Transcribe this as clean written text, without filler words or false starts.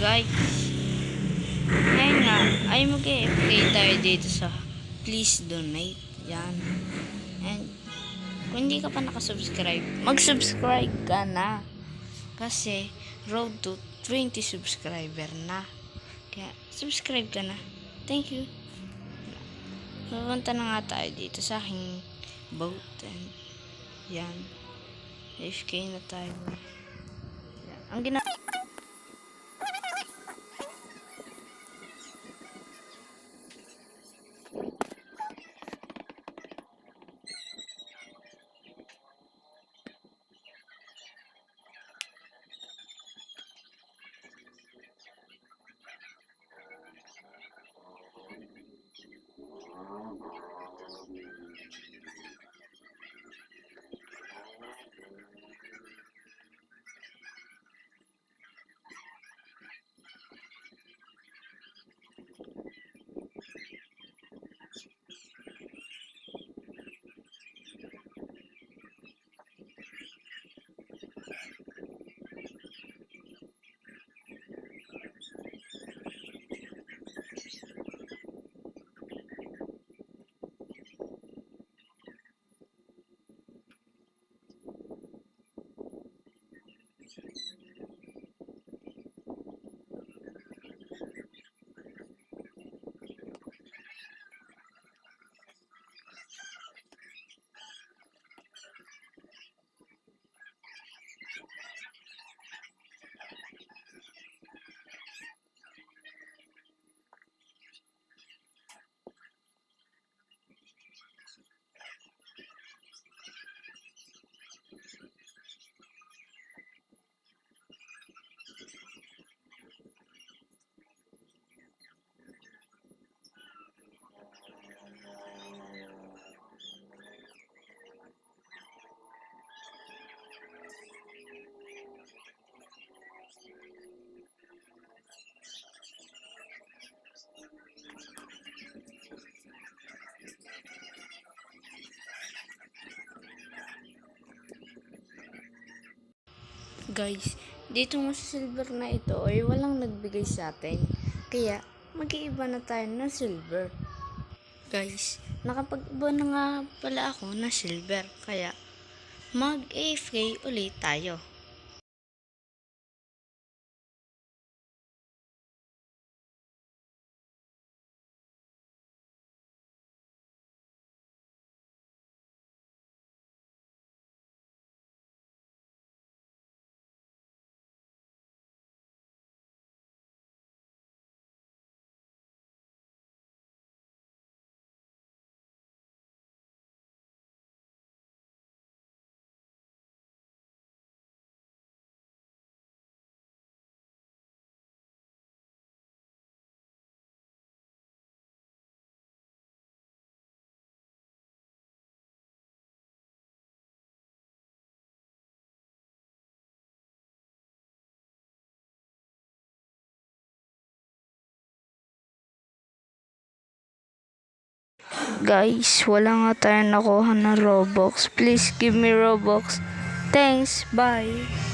guys. Ngayon nga, ay mag-FK tayo dito sa please donate. Yan. And kung hindi ka pa nakasubscribe, mag-subscribe ka na. Kasi road to 20 subscriber na. Kaya subscribe ka na. Thank you. Pupunta na nga tayo dito sa aking boat. And yan. FK na tayo. Yan. Ang ginagawa guys, dito nga sa silver na ito ay walang nagbigay sa atin. Kaya mag-iiba na tayo ng silver. Guys, nakapag-iba na nga pala ako na silver. Kaya mag-AFK ulit tayo. Guys, wala nga tayo nakuha na Robux. Please give me Robux. Thanks. Bye.